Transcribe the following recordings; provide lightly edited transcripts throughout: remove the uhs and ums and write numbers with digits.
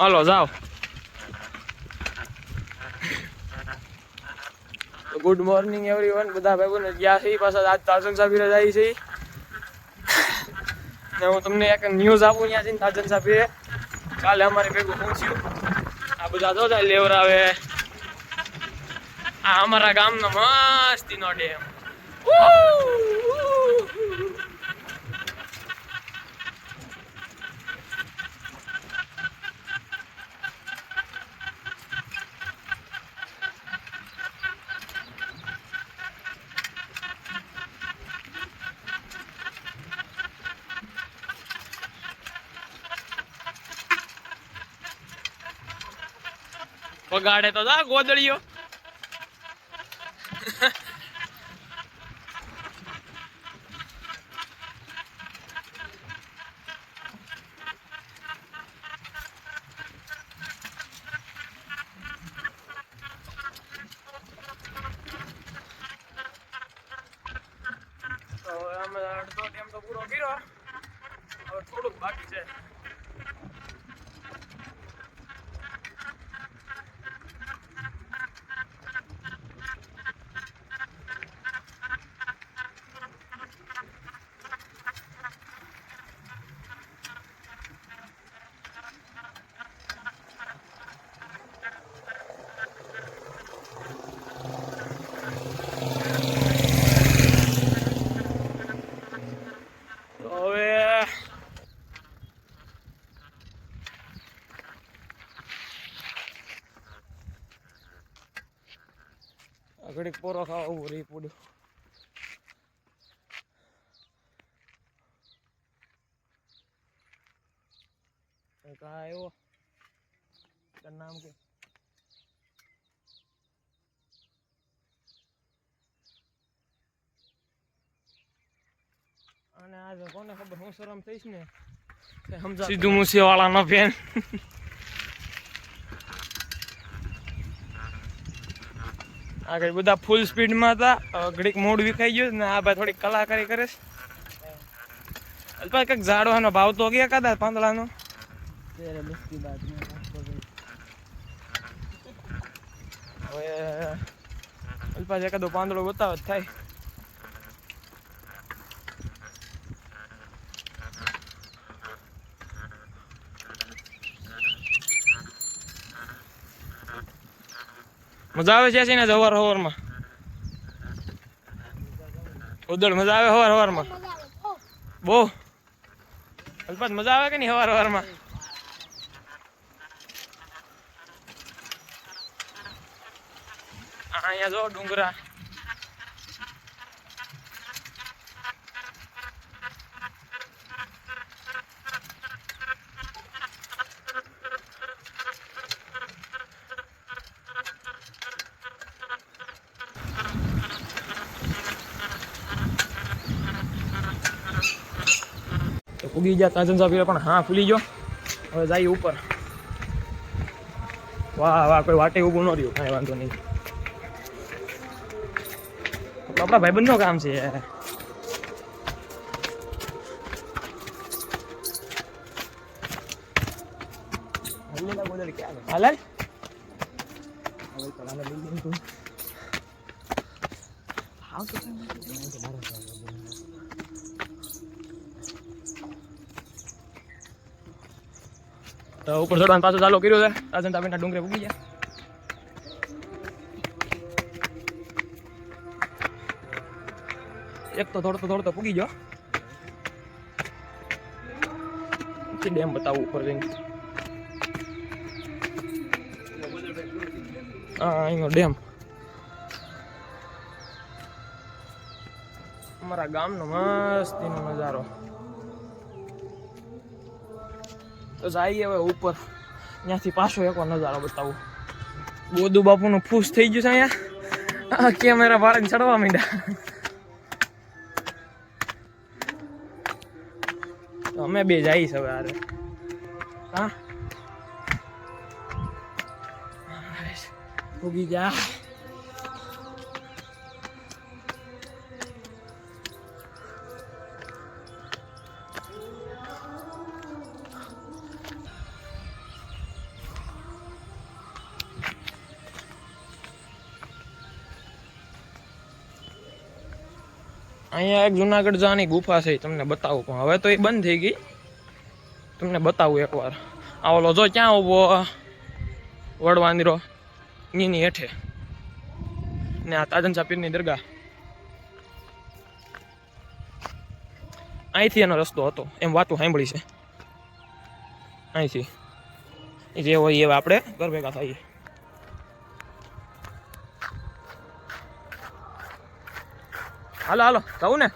હાલો જાઓ. Good morning everyone. બધા ભાઈઓને ગયા છે પાછા આજ તાજન સાબીરે જાય છે ને હું તમને એક ન્યૂઝ આપું ત્યાં જઈને. તાજન સાબીરે કાલે અમારે ભેગું પહોંચ્યું. આ બધા તો જાય લેવરાવે. આ અમારા ગામનો મસ્તીનો ડેમ. પગાડે તો જા ગોદડીયો. તો અમે અડધો ટાઈમ તો પૂરો કર્યો, હવે થોડુંક બાકી છે. ઘડીક પોરો ખાવા ઉભું રહી પડ્યું. આવ્યો નામ કે અને આજે કોને ખબર હું શરમ થઈશ ને સીધું મૂસી વાળા નો ફેન. આગળ બધા ફૂલ સ્પીડમાં હતા. ઘડીક મૂડ વિખાઈ ગયું ને આ ભાઈ થોડીક કલાકારી કરે છે. અલ્પા કંઈક ઝાડવાનો ભાવ તો ગયા કદાચ પાંદડાનો. હવે અલ્પા એકાદો પાંદડો બતાવે થાય. મજા આવે છે ને હવાર હવારમાં? ઉદળ મજા આવે હવાર હવારમાં? બહુ અલ્પાત મજા આવે કે નહીં હવાર હવારમાં? અહીંયા જો ડુંગરા. ઉગી ગયા તાજન સાહેબ પણ હા ફૂલી ગયો. હવે જાય ઉપર. વાહ વાહ, કોઈ વાટે ઊભું ન રહ્યું, કાંઈ વાંધો નહીં. આપણા ભાઈબંધનું કામ છે. હાલ તો ઉપર ચડવાનું પાછું ચાલુ કર્યું છે. તાજન તાપીના ડુંગરે ઉગી ગયા. એક તો થોડો પૂગી ગયો. ડેમ બતાવું ઉપર જઈને. હા અહીંનો ડેમ અમારા ગામનો મસ્તીનો નજારો. તો જઈએ હવે ઉપર. ત્યાંથી પાછો એક નજારો બતાવું. બોધુ બાપુનું ફૂસ થઈ ગયું છે અહીંયા. કેમેરા ભાડે ચડવા માંડ્યા. અમે બે જઈશ હવે આરે. હા ઉગી જા. અહીંયા એક જુનાગઢ જવાની ગુફા છે, તમને બતાવું, પણ હવે તો એ બંધ થઈ ગઈ. તમને બતાવું એકવાર. આ ઓલો જો ક્યાં ઊભો વડવાંદરો એની હેઠે, ને આ તાજન શાહ પીરની દરગાહ. અહીંથી એનો રસ્તો હતો એમ વાતું સાંભળી છે. અહીંથી જે હોય એ આપણે ઘર ભેગા થઈએ. હાલો હાલો જવું ને.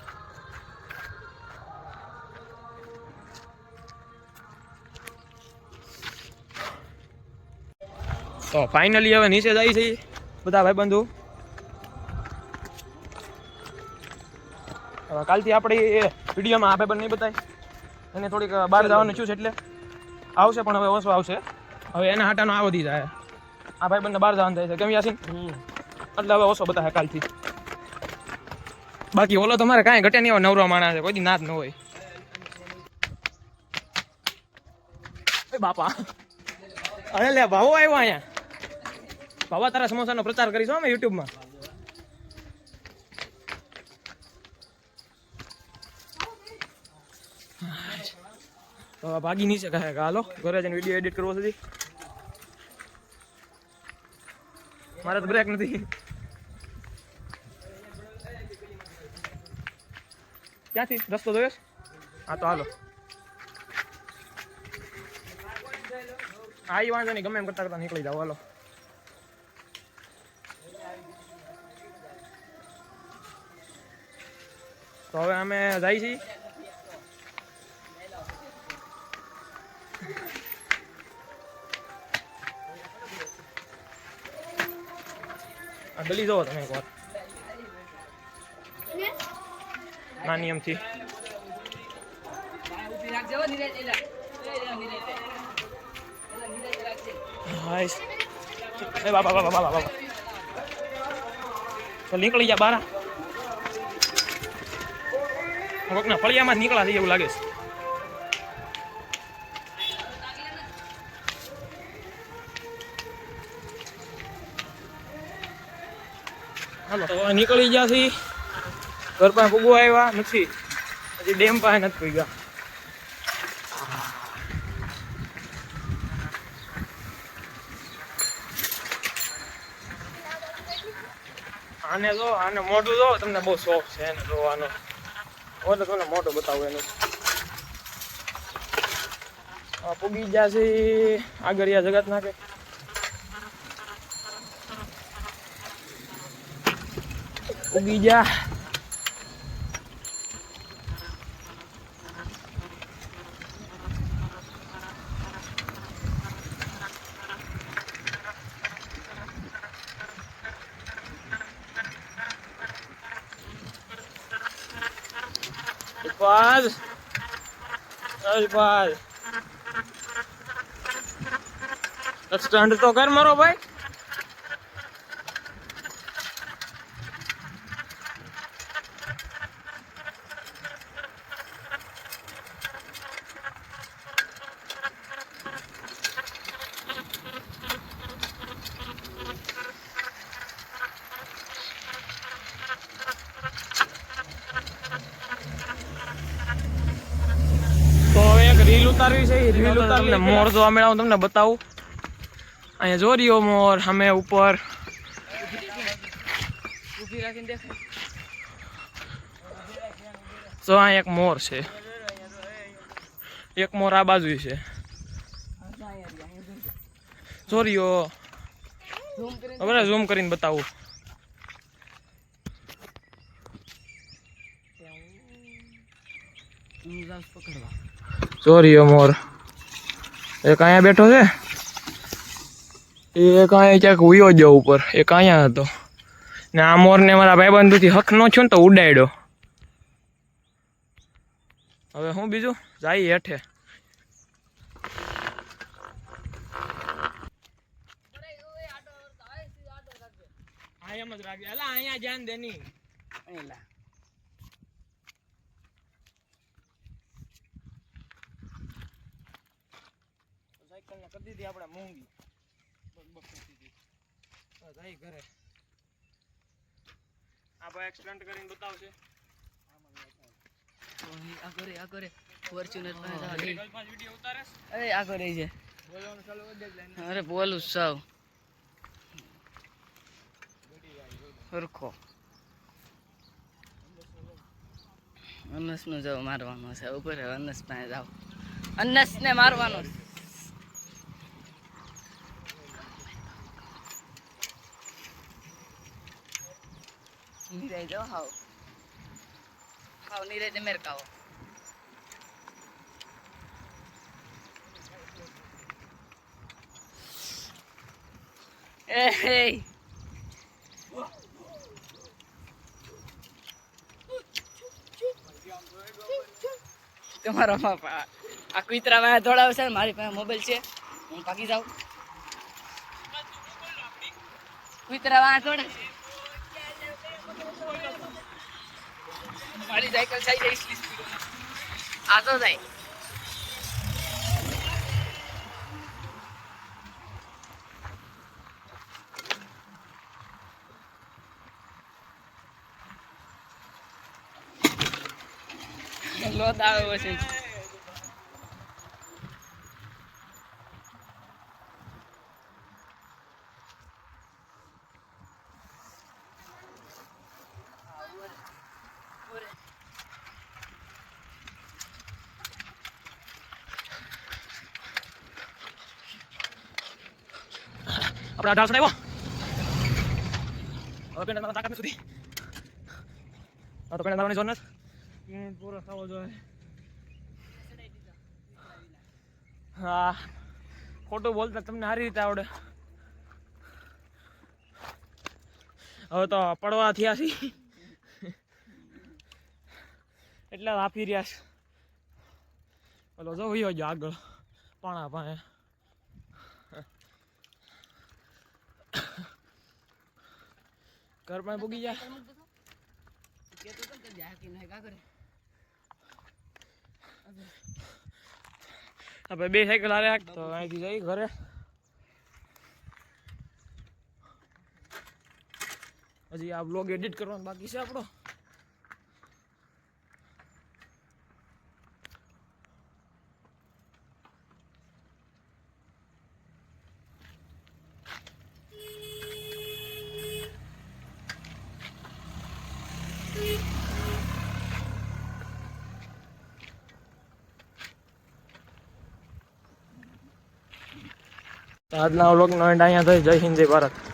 તો ફાઇનલી હવે નીચે જાય છે બધા ભાઈબંધુ. કાલથી આપણે વિડીયોમાં આ ભાઈબંધ નહીં બતાય, એને થોડીક બહાર જવાનું છું એટલે આવશે, પણ હવે ઓછો આવશે. હવે એના હાટાનો આ વધી જાય. આ ભાઈબંધને બહાર જવાનું થાય છે, કેમ યાસીન? એટલે હવે ઓછો બતાવે કાલથી. બાકી ઓલો તમારે કાંઈ ઘટે નહીં, નવરો માણસ છે, કોઈ દી ના જ ન હોય. બાપા અરે લે ભાવો આવ્યો અહીંયા. ભાવા તારા સમોસાનો પ્રચાર કરીશું અમે યુટ્યુબમાં. તો ભાગી નીચે કહે કે હાલો ઘરે જઈને વિડીયો એડિટ કરવો છે. મારે તો બ્રેક નથી. ક્યાંથી રસ્તો જોયો? હા તો હાલો. હા એ વાંધો નહીં, ગમે એમ કરતા કરતા નીકળી જાવ. હાલો તો હવે અમે જાય છીએ. આ ગલી જોવો તમે એકવાર નાની એમથી. બાબા બાબા બાબા બાબા તો નીકળી ગયા બાર. કોકના ફળિયામાં જ નીકળ્યા છે એવું લાગે છે. હાલો તો નીકળી ગયા છે. ઘર પાસે પૂગવા આવ્યા નથી, હજી ડેમ પાસે નથી પૂગ્યા. આને જો, આને મોઢું જો, તમને બહુ શોખ છે એને જોવાનો. એટલે તમને મોઢું બતાવું એનું. પૂગી ગયા છે આગળ જગત નાખે. પૂગી જા. Paz. Paz. સ્ટન્ટ તો કર મારો ભાઈ. રીલ ઉતારવી છે, રીલ ઉતારને મોર જોવા મળ્યા. હું તમને બતાવું. અહીંયા જો રહ્યો મોર સામે ઉપર. તો અહીંયા એક મોર છે, એક મોર આ બાજુ છે. જો રહ્યો. હવે ઝૂમ કરીને બતાવું. ચોરીઓ મોર એક અહીંયા બેઠો છે, એક અહીંયા ક્યાંક ઉયો ગયો ઉપર, એક અહીંયા હતો. ને આ મોર ને મારા ભાઈબંધુથી હક નો થયો ને તો ઉડાડ્યો. હવે હું બીજું જાય હેઠે. એમ જ રાખજે. અલા અહીંયા ધ્યાન દે ની. સાયકલ ને કરી દીધી આપણે મોંઘી. જાય ઘરે. આ ભાઈ એક સ્ટન્ટ કરીને બતાવશે. આ કરે ફોર્ચ્યુનર અરે આ કરે છે અરે બોલું સાવ સરખો અનસ નું જાવ મારવાનો છે ઉપર અનસ પાસે જાવ અનસ ને મારવાનો નિરાય જાવ હાવ હાવ નિરાય તે મેરકાવો એ તમારો આ કુતરા વાળા દોડાવશે મારી પાસે મોબાઈલ છે હું ભાગી જાઉં કુતરા વાળા દોડાવશે મારી સાયકલ થઈ જાય આ તો થાય લોટ આવે છે આપણે 18 આવ્યો હવે પેલા તાકાત સુધી આ તો પેલા મારવાની જોર નથી પૂરો થવો જોઈએ હા ખોટું બોલતા તમને સારી રીતે આવડે હવે તો પડવા થયા છે એટલે આપી રહ્યા છે ઓલો જો વયો ગયો આગળ પાણા પાસે ઘર પાસે પૂગી જાય આપણે બે સાયકલ હારે તો અહીંથી જઈ ઘરે હજી આ બ્લોગ એડિટ કરવાનો બાકી છે આપણો આજના વ્લોગનો એન્ડ અહીંયા થઈ જય હિન્દ જય ભારત